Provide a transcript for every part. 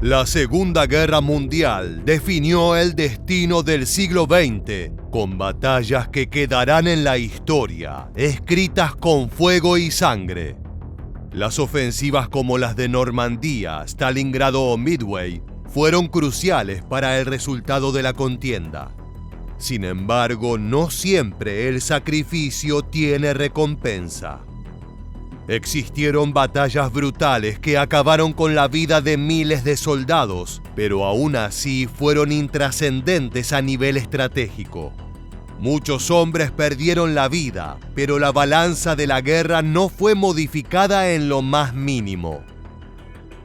La Segunda Guerra Mundial definió el destino del siglo XX, con batallas que quedarán en la historia, escritas con fuego y sangre. Las ofensivas como las de Normandía, Stalingrado o Midway fueron cruciales para el resultado de la contienda. Sin embargo, no siempre el sacrificio tiene recompensa. Existieron batallas brutales que acabaron con la vida de miles de soldados, pero aún así fueron intrascendentes a nivel estratégico. Muchos hombres perdieron la vida, pero la balanza de la guerra no fue modificada en lo más mínimo.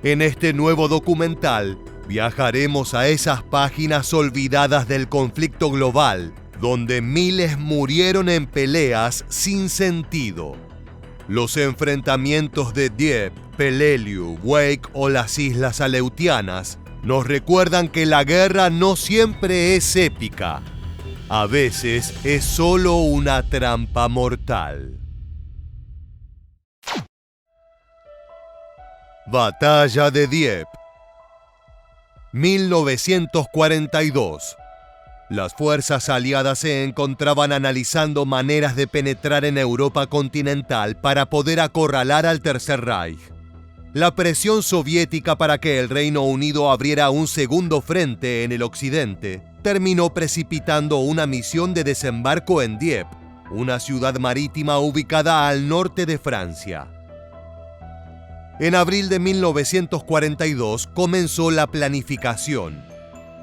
En este nuevo documental, viajaremos a esas páginas olvidadas del conflicto global, donde miles murieron en peleas sin sentido. Los enfrentamientos de Dieppe, Peleliu, Wake o las Islas Aleutianas nos recuerdan que la guerra no siempre es épica. A veces es solo una trampa mortal. Batalla de Dieppe, 1942. Las fuerzas aliadas se encontraban analizando maneras de penetrar en Europa continental para poder acorralar al Tercer Reich. La presión soviética para que el Reino Unido abriera un segundo frente en el occidente terminó precipitando una misión de desembarco en Dieppe, una ciudad marítima ubicada al norte de Francia. En abril de 1942 comenzó la planificación.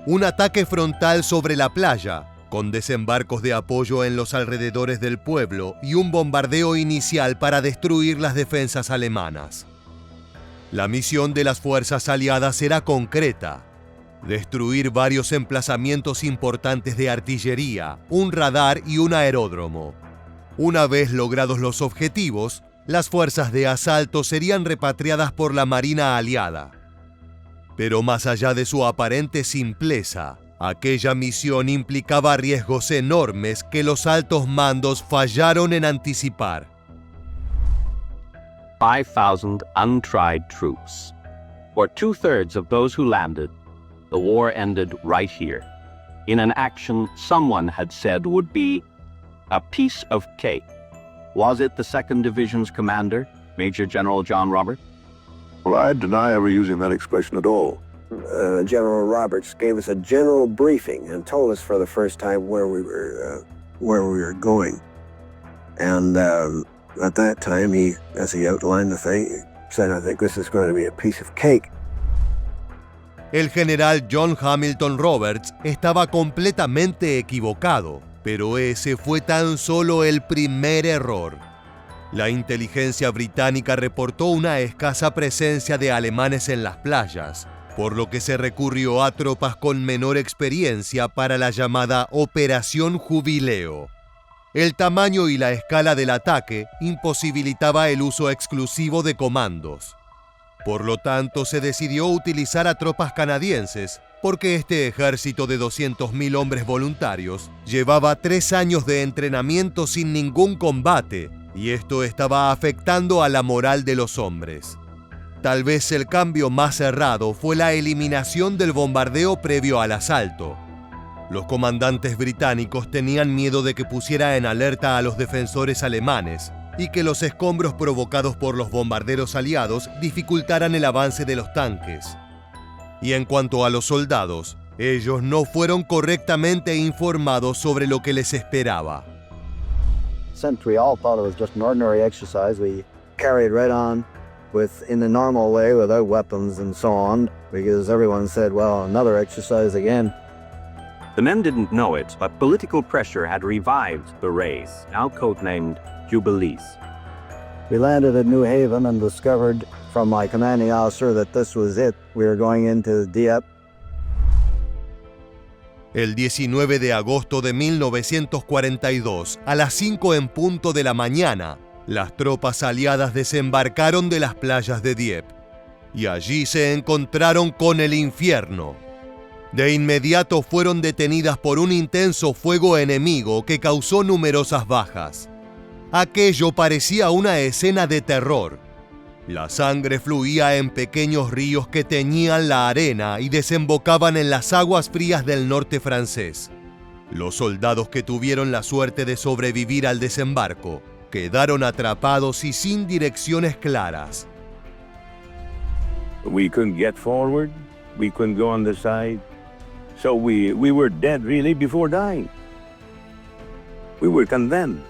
Un ataque frontal sobre la playa, con desembarcos de apoyo en los alrededores del pueblo y un bombardeo inicial para destruir las defensas alemanas. La misión de las fuerzas aliadas era concreta: destruir varios emplazamientos importantes de artillería, un radar y un aeródromo. Una vez logrados los objetivos, las fuerzas de asalto serían repatriadas por la Marina aliada. Pero más allá de su aparente simpleza, aquella misión implicaba riesgos enormes que los altos mandos fallaron en anticipar. 5,000 untried troops. For 2/3 of those who landed, the war ended right here, in an action someone had said would be a piece of cake. Was it the 2nd Division's commander, Major General John Roberts? Well, I deny ever using that expression at all. General Roberts gave us a general briefing and told us for the first time where we were going. And at that time, as he outlined the thing, said, "I think this is going to be a piece of cake." El general John Hamilton Roberts estaba completamente equivocado, pero ese fue tan solo el primer error. La inteligencia británica reportó una escasa presencia de alemanes en las playas, por lo que se recurrió a tropas con menor experiencia para la llamada Operación Jubileo. El tamaño y la escala del ataque imposibilitaba el uso exclusivo de comandos. Por lo tanto, se decidió utilizar a tropas canadienses, porque este ejército de 200.000 hombres voluntarios llevaba 3 años de entrenamiento sin ningún combate, y esto estaba afectando a la moral de los hombres. Tal vez el cambio más errado fue la eliminación del bombardeo previo al asalto. Los comandantes británicos tenían miedo de que pusiera en alerta a los defensores alemanes y que los escombros provocados por los bombarderos aliados dificultaran el avance de los tanques. Y en cuanto a los soldados, ellos no fueron correctamente informados sobre lo que les esperaba. Since we all thought it was just an ordinary exercise, we carried right on in the normal way without weapons and so on, because everyone said, well, another exercise again. The men didn't know it, but political pressure had revived the race, now codenamed Jubilees. We landed at New Haven and discovered from my commanding officer that this was it. We were going into Dieppe. El 19 de agosto de 1942, a las 5 en punto de la mañana, las tropas aliadas desembarcaron de las playas de Dieppe, y allí se encontraron con el infierno. De inmediato fueron detenidas por un intenso fuego enemigo que causó numerosas bajas. Aquello parecía una escena de terror. La sangre fluía en pequeños ríos que teñían la arena y desembocaban en las aguas frías del norte francés. Los soldados que tuvieron la suerte de sobrevivir al desembarco quedaron atrapados y sin direcciones claras. We couldn't get forward. We couldn't go on the side. So we were dead really before dying. We were condemned.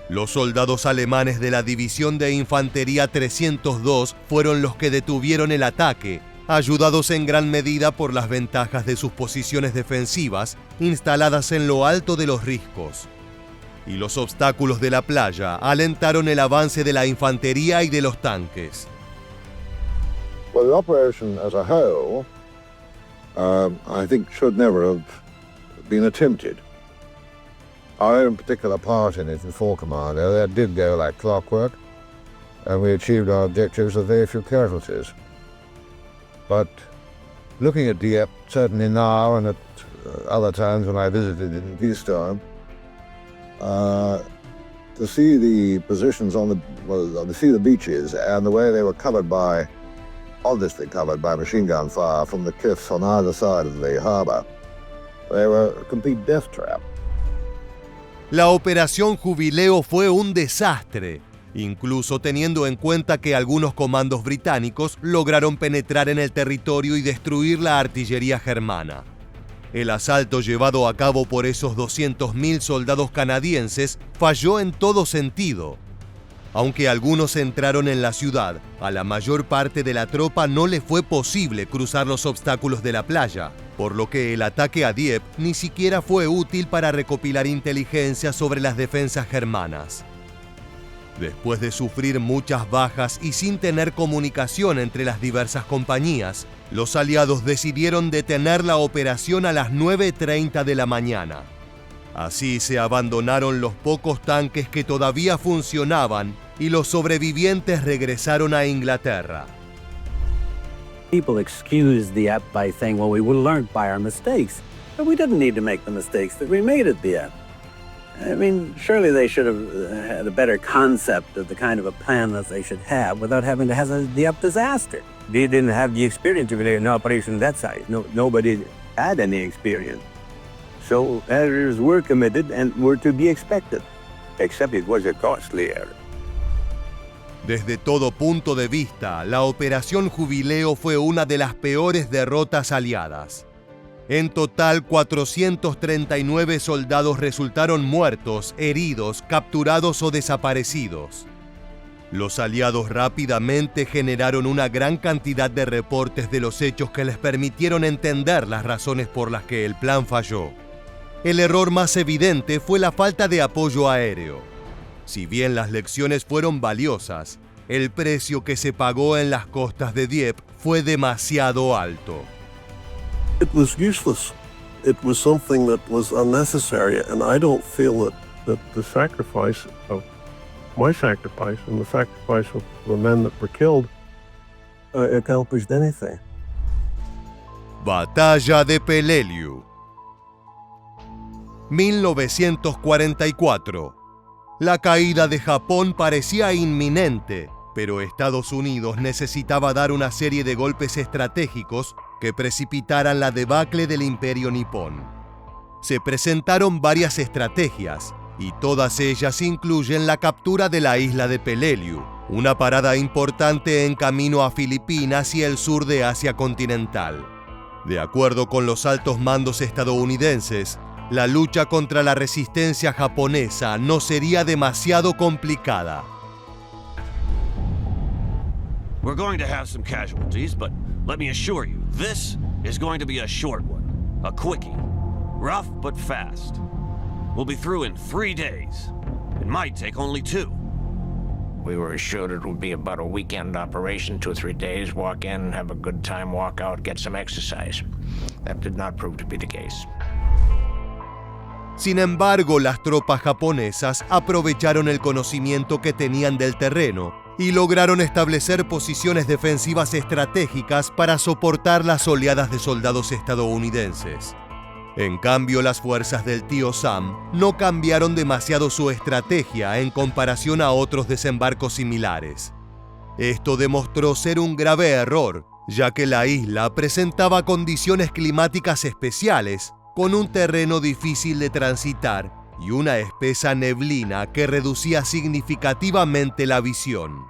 Los soldados alemanes de la División de Infantería 302 fueron los que detuvieron el ataque, ayudados en gran medida por las ventajas de sus posiciones defensivas instaladas en lo alto de los riscos. Y los obstáculos de la playa alentaron el avance de la infantería y de los tanques. Well, the operation as a whole, I think should never have been attempted. Our own particular part in it in Fort Commando, that did go like clockwork, and we achieved our objectives with very few casualties. But looking at Dieppe, certainly now and at other times when I visited in peacetime, to see the positions to see the beaches and the way they were covered by, obviously covered by machine gun fire from the cliffs on either side of the harbor, they were a complete death trap. La Operación Jubileo fue un desastre, incluso teniendo en cuenta que algunos comandos británicos lograron penetrar en el territorio y destruir la artillería germana. El asalto llevado a cabo por esos 200.000 soldados canadienses falló en todo sentido. Aunque algunos entraron en la ciudad, a la mayor parte de la tropa no le fue posible cruzar los obstáculos de la playa, por lo que el ataque a Dieppe ni siquiera fue útil para recopilar inteligencia sobre las defensas germanas. Después de sufrir muchas bajas y sin tener comunicación entre las diversas compañías, los aliados decidieron detener la operación a las 9:30 de la mañana. Así se abandonaron los pocos tanques que todavía funcionaban y los sobrevivientes regresaron a Inglaterra. People excuse Dieppe by saying, well, we learned by our mistakes. But we didn't need to make the mistakes that we made at Dieppe. I mean, surely they should have had a better concept of the kind of a plan that they should have without having to have a Dieppe disaster. They didn't have the experience of an operation that size. Nobody had any experience. So errors were committed and were to be expected, except it was a costly error. Desde todo punto de vista, la Operación Jubileo fue una de las peores derrotas aliadas. En total, 439 soldados resultaron muertos, heridos, capturados o desaparecidos. Los aliados rápidamente generaron una gran cantidad de reportes de los hechos que les permitieron entender las razones por las que el plan falló. El error más evidente fue la falta de apoyo aéreo. Si bien las lecciones fueron valiosas, el precio que se pagó en las costas de Dieppe fue demasiado alto. It was useless. It was something that was unnecessary, and I don't feel that the sacrifice of my sacrifice and the sacrifice of the men that were killed accomplished anything. Batalla de Peleliu. 1944. La caída de Japón parecía inminente, pero Estados Unidos necesitaba dar una serie de golpes estratégicos que precipitaran la debacle del Imperio nipón. Se presentaron varias estrategias, y todas ellas incluyen la captura de la isla de Peleliu, una parada importante en camino a Filipinas y el sur de Asia continental. De acuerdo con los altos mandos estadounidenses, la lucha contra la resistencia japonesa no sería demasiado complicada. We're going to have some casualties, but let me assure you, this is going to be a short one, a quickie, rough but fast. We'll be through in 3 days. It might take only 2. We were assured it would be about a weekend operation, 2 or 3 days, walk in, have a good time, walk out, get some exercise. That did not prove to be the case. Sin embargo, las tropas japonesas aprovecharon el conocimiento que tenían del terreno y lograron establecer posiciones defensivas estratégicas para soportar las oleadas de soldados estadounidenses. En cambio, las fuerzas del tío Sam no cambiaron demasiado su estrategia en comparación a otros desembarcos similares. Esto demostró ser un grave error, ya que la isla presentaba condiciones climáticas especiales, con un terreno difícil de transitar y una espesa neblina que reducía significativamente la visión.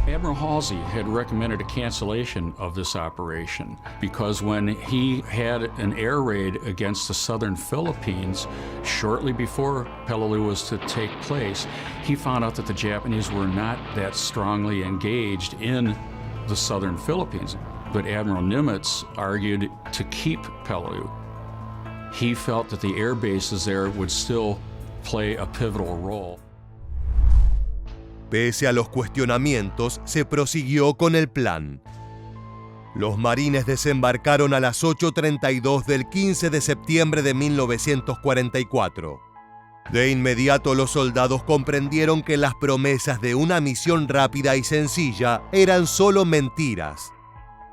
Admiral Halsey had recommended a cancellation of this operation because when he had an air raid against the southern Philippines shortly before Peleliu was to take place, he found out that the Japanese were not that strongly engaged in the southern Philippines. But Admiral Nimitz argued to keep Peleliu. He felt that the air bases there would still play a pivotal role. Pese a los cuestionamientos, se prosiguió con el plan. Los marines desembarcaron a las 8:32 del 15 de septiembre de 1944. De inmediato los soldados comprendieron que las promesas de una misión rápida y sencilla eran solo mentiras.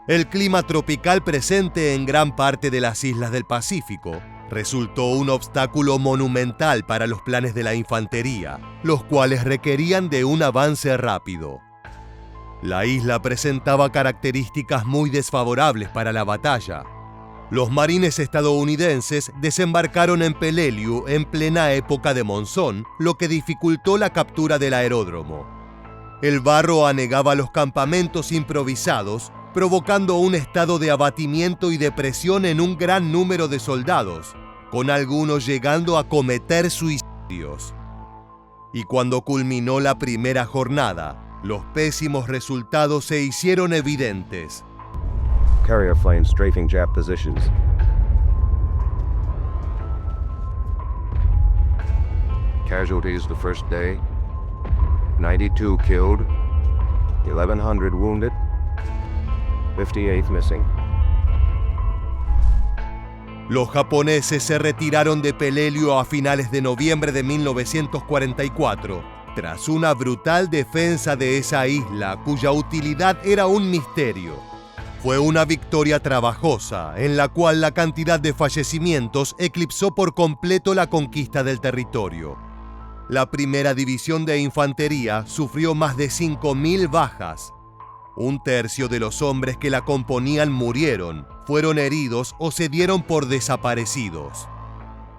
El clima tropical presente en gran parte de las islas del Pacífico resultó un obstáculo monumental para los planes de la infantería, los cuales requerían de un avance rápido. La isla presentaba características muy desfavorables para la batalla. Los marines estadounidenses desembarcaron en Peleliu en plena época de monzón, lo que dificultó la captura del aeródromo. El barro anegaba los campamentos improvisados, provocando un estado de abatimiento y depresión en un gran número de soldados, con algunos llegando a cometer suicidios. Y cuando culminó la primera jornada, los pésimos resultados se hicieron evidentes. Carrier planes strafing Jap positions. Casualties the first day: 92 killed, 1,100 wounded, 58 missing. Los japoneses se retiraron de Peleliu a finales de noviembre de 1944, tras una brutal defensa de esa isla cuya utilidad era un misterio. Fue una victoria trabajosa, en la cual la cantidad de fallecimientos eclipsó por completo la conquista del territorio. La primera división de infantería sufrió más de 5.000 bajas. Un tercio de los hombres que la componían murieron, fueron heridos o se dieron por desaparecidos.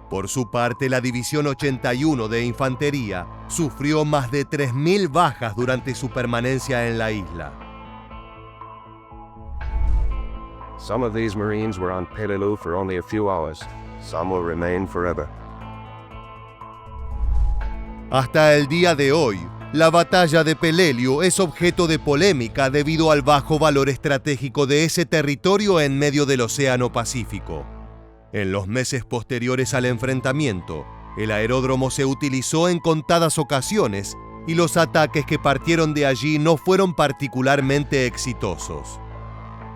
Por su parte, la División 81 de Infantería sufrió más de 3.000 bajas durante su permanencia en la isla. Some of these Marines were on Peleliu for only a few hours. Some will remain forever. Hasta el día de hoy, la batalla de Peleliu es objeto de polémica debido al bajo valor estratégico de ese territorio en medio del Océano Pacífico. En los meses posteriores al enfrentamiento, el aeródromo se utilizó en contadas ocasiones y los ataques que partieron de allí no fueron particularmente exitosos.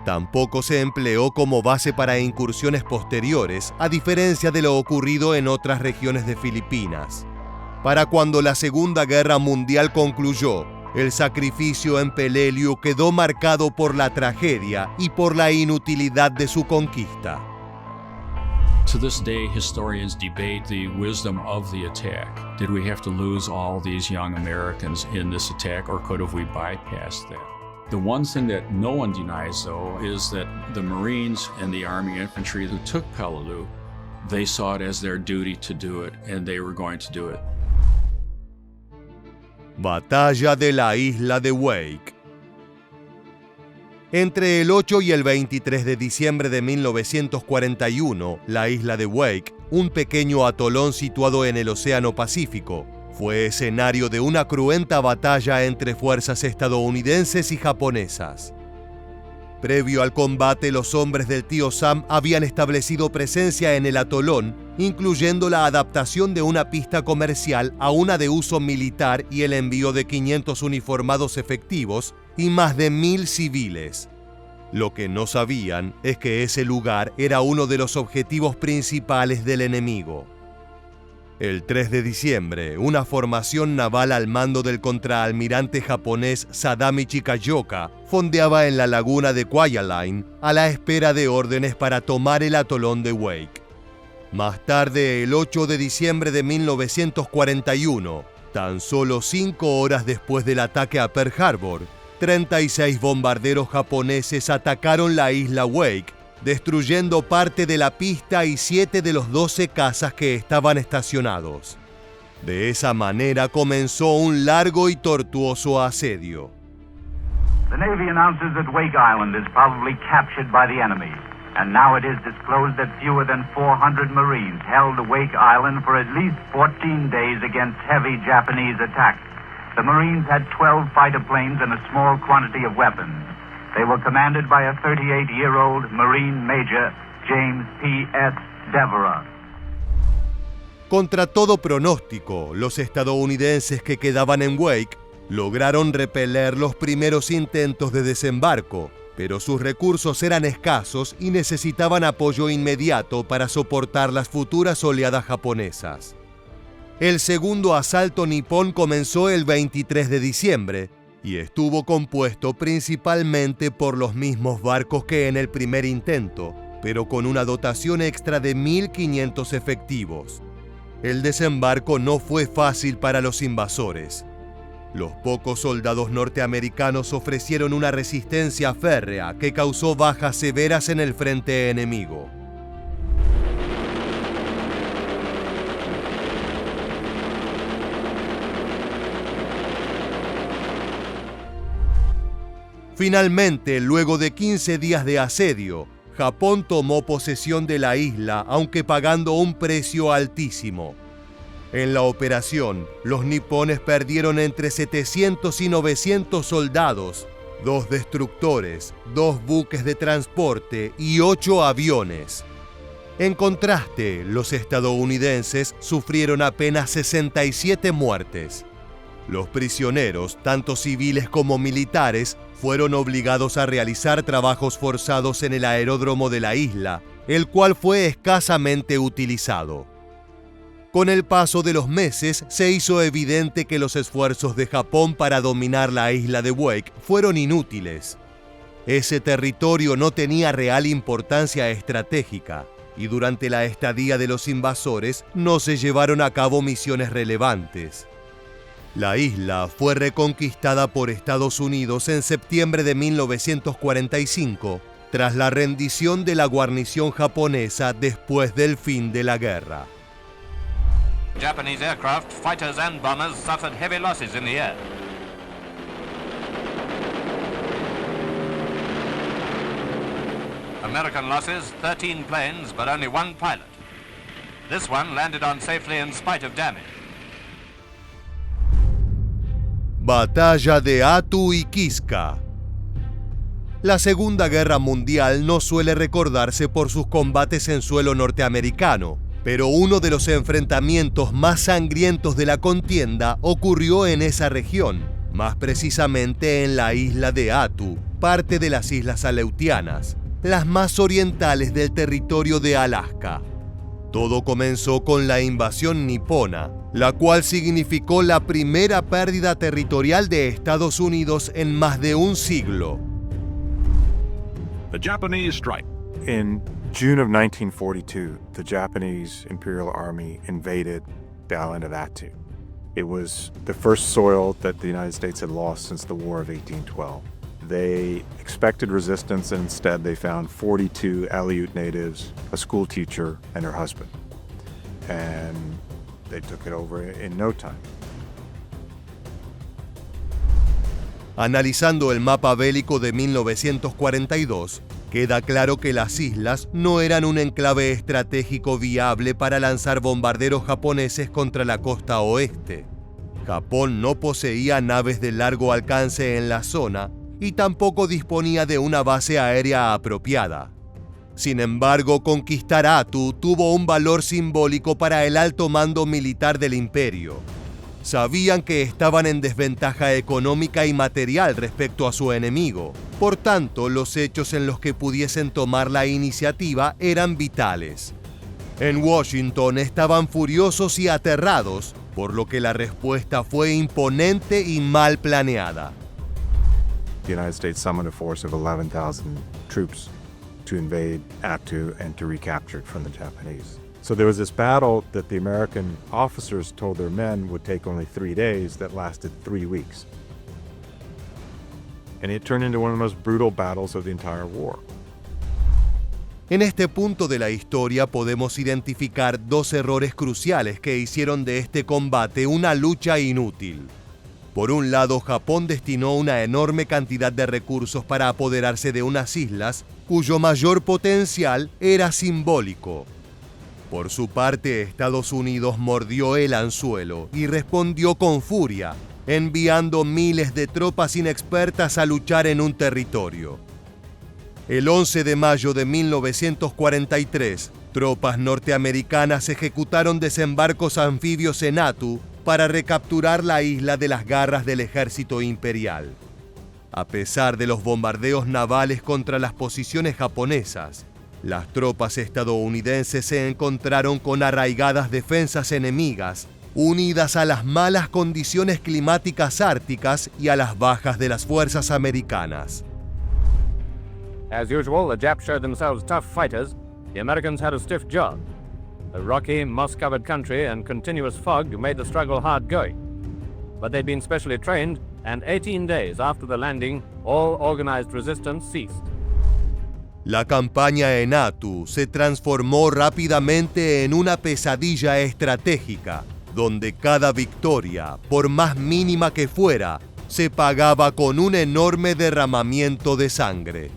Tampoco se empleó como base para incursiones posteriores, a diferencia de lo ocurrido en otras regiones de Filipinas. Para cuando la Segunda Guerra Mundial concluyó, el sacrificio en Peleliu quedó marcado por la tragedia y por la inutilidad de su conquista. To this day, historians debate the wisdom of the attack. Did we have to lose all these young Americans in this attack, or could have we bypassed that? The one thing that no one denies, though, is that the Marines and the Army infantry who took Peleliu, they saw it as their duty to do it, and they were going to do it. Batalla de la isla de Wake. Entre el 8 y el 23 de diciembre de 1941, la isla de Wake, un pequeño atolón situado en el Océano Pacífico, fue escenario de una cruenta batalla entre fuerzas estadounidenses y japonesas. Previo al combate, los hombres del tío Sam habían establecido presencia en el atolón, incluyendo la adaptación de una pista comercial a una de uso militar y el envío de 500 uniformados efectivos y más de 1.000 civiles. Lo que no sabían es que ese lugar era uno de los objetivos principales del enemigo. El 3 de diciembre, una formación naval al mando del contraalmirante japonés Sadami Chikayoka fondeaba en la laguna de Kwajalein a la espera de órdenes para tomar el atolón de Wake. Más tarde, el 8 de diciembre de 1941, tan solo 5 horas después del ataque a Pearl Harbor, 36 bombarderos japoneses atacaron la isla Wake, destruyendo parte de la pista y 7 de los 12 cazas que estaban estacionados. De esa manera comenzó un largo y tortuoso asedio. The Navy announces that Wake Island is probably captured by the enemy, and now it is disclosed that fewer than 400 Marines held Wake Island for at least 14 days against heavy Japanese attacks. The Marines had 12 fighter planes and a small quantity of weapons. They were commanded by a 38-year-old Marine Major, James P.S. Devereux. Contra todo pronóstico, los estadounidenses que quedaban en Wake lograron repeler los primeros intentos de desembarco, pero sus recursos eran escasos y necesitaban apoyo inmediato para soportar las futuras oleadas japonesas. El segundo asalto nipón comenzó el 23 de diciembre y estuvo compuesto principalmente por los mismos barcos que en el primer intento, pero con una dotación extra de 1.500 efectivos. El desembarco no fue fácil para los invasores. Los pocos soldados norteamericanos ofrecieron una resistencia férrea que causó bajas severas en el frente enemigo. Finalmente, luego de 15 días de asedio, Japón tomó posesión de la isla, aunque pagando un precio altísimo. En la operación, los nipones perdieron entre 700 y 900 soldados, 2 destructores, 2 buques de transporte y 8 aviones. En contraste, los estadounidenses sufrieron apenas 67 muertes. Los prisioneros, tanto civiles como militares, fueron obligados a realizar trabajos forzados en el aeródromo de la isla, el cual fue escasamente utilizado. Con el paso de los meses, se hizo evidente que los esfuerzos de Japón para dominar la isla de Wake fueron inútiles. Ese territorio no tenía real importancia estratégica, y durante la estadía de los invasores no se llevaron a cabo misiones relevantes. La isla fue reconquistada por Estados Unidos en septiembre de 1945, tras la rendición de la guarnición japonesa después del fin de la guerra. Japanese aircraft, fighters and bombers suffered heavy losses in the air. American losses, 13 planes, but only 1 pilot. This one landed on safely in spite of damage. Batalla de Attu y Kiska. La Segunda Guerra Mundial no suele recordarse por sus combates en suelo norteamericano, pero uno de los enfrentamientos más sangrientos de la contienda ocurrió en esa región, más precisamente en la isla de Attu, parte de las Islas Aleutianas, las más orientales del territorio de Alaska. Todo comenzó con la invasión nipona, la cual significó la primera pérdida territorial de Estados Unidos en más de un siglo. The Japanese strike. In June of 1942, the Japanese Imperial Army invaded the island of Attu. It was the first soil that the United States had lost since the War of 1812. They expected resistance, and instead they found 42 Aleut natives, a school teacher, and her husband. And they took it over in no time. Analizando el mapa bélico de 1942, queda claro que las islas no eran un enclave estratégico viable para lanzar bombarderos japoneses contra la costa oeste. Japón no poseía naves de largo alcance en la zona y tampoco disponía de una base aérea apropiada. Sin embargo, conquistar Attu tuvo un valor simbólico para el alto mando militar del imperio. Sabían que estaban en desventaja económica y material respecto a su enemigo. Por tanto, los hechos en los que pudiesen tomar la iniciativa eran vitales. En Washington estaban furiosos y aterrados, por lo que la respuesta fue imponente y mal planeada. The United States summoned a force of 11,000 troops to invade Attu and to recapture it from the Japanese. So there was this battle that the American officers told their men would take only 3 days that lasted 3 weeks. And it turned into one of the most brutal battles of the entire war. En este punto de la historia podemos identificar dos errores cruciales que hicieron de este combate una lucha inútil. Por un lado, Japón destinó una enorme cantidad de recursos para apoderarse de unas islas cuyo mayor potencial era simbólico. Por su parte, Estados Unidos mordió el anzuelo y respondió con furia, enviando miles de tropas inexpertas a luchar en un territorio. El 11 de mayo de 1943, tropas norteamericanas ejecutaron desembarcos anfibios en Attu para recapturar la isla de las garras del ejército imperial. A pesar de los bombardeos navales contra las posiciones japonesas, las tropas estadounidenses se encontraron con arraigadas defensas enemigas, unidas a las malas condiciones climáticas árticas y a las bajas de las fuerzas americanas. As usual, the Japs showed themselves tough fighters. The Americans had a stiff job. The rocky, moss-covered country and continuous fog made the struggle hard going. But they'd been specially trained, and 18 days after the landing, all organized resistance ceased. La campaña en Attu se transformó rápidamente en una pesadilla estratégica, donde cada victoria, por más mínima que fuera, se pagaba con un enorme derramamiento de sangre.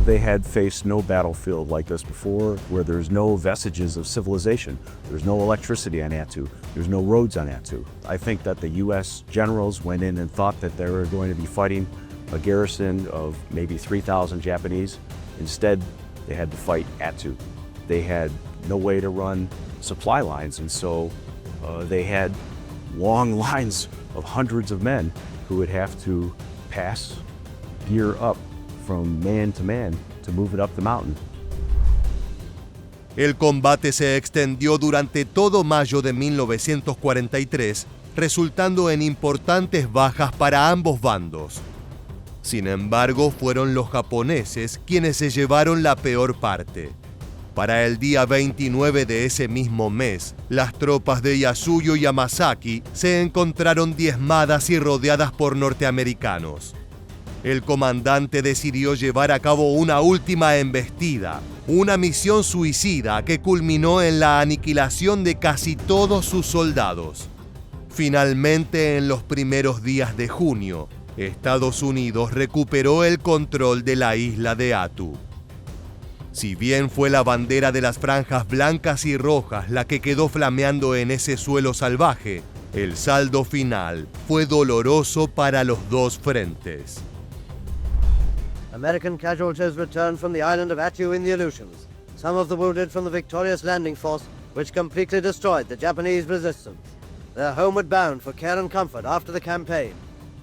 They had faced no battlefield like this before, where there's no vestiges of civilization. There's no electricity on Attu. There's no roads on Attu. I think that the U.S. generals went in and thought that they were going to be fighting a garrison of maybe 3,000 Japanese. Instead, they had to fight Attu. They had no way to run supply lines, and so they had long lines of hundreds of men who would have to pass gear up from man to move it up the mountain. El combate se extendió durante todo mayo de 1943, resultando en importantes bajas para ambos bandos. Sin embargo, fueron los japoneses quienes se llevaron la peor parte. Para el día 29 de ese mismo mes, las tropas de Yasuyo Yamasaki se encontraron diezmadas y rodeadas por norteamericanos. El comandante decidió llevar a cabo una última embestida, una misión suicida que culminó en la aniquilación de casi todos sus soldados. Finalmente, en los primeros días de junio, Estados Unidos recuperó el control de la isla de Attu. Si bien fue la bandera de las franjas blancas y rojas la que quedó flameando en ese suelo salvaje, el saldo final fue doloroso para los dos frentes. American casualties returned from the island of Attu in the Aleutians. Some of the wounded from the victorious landing force, which completely destroyed the Japanese resistance. They're homeward bound for care and comfort after the campaign.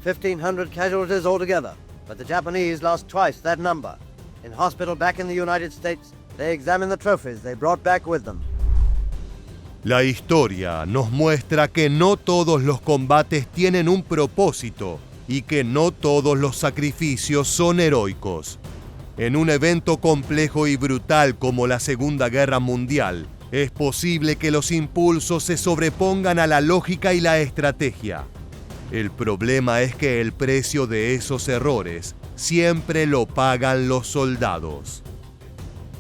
1,500 casualties altogether, but the Japanese lost twice that number. In hospital back in the United States, they examined the trophies they brought back with them. La historia nos muestra que no todos los combates tienen un propósito y que no todos los sacrificios son heroicos. En un evento complejo y brutal como la Segunda Guerra Mundial, es posible que los impulsos se sobrepongan a la lógica y la estrategia. El problema es que el precio de esos errores siempre lo pagan los soldados.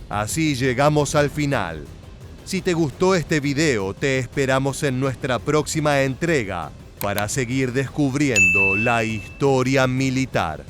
Así llegamos al final. Si te gustó este video, te esperamos en nuestra próxima entrega para seguir descubriendo la historia militar.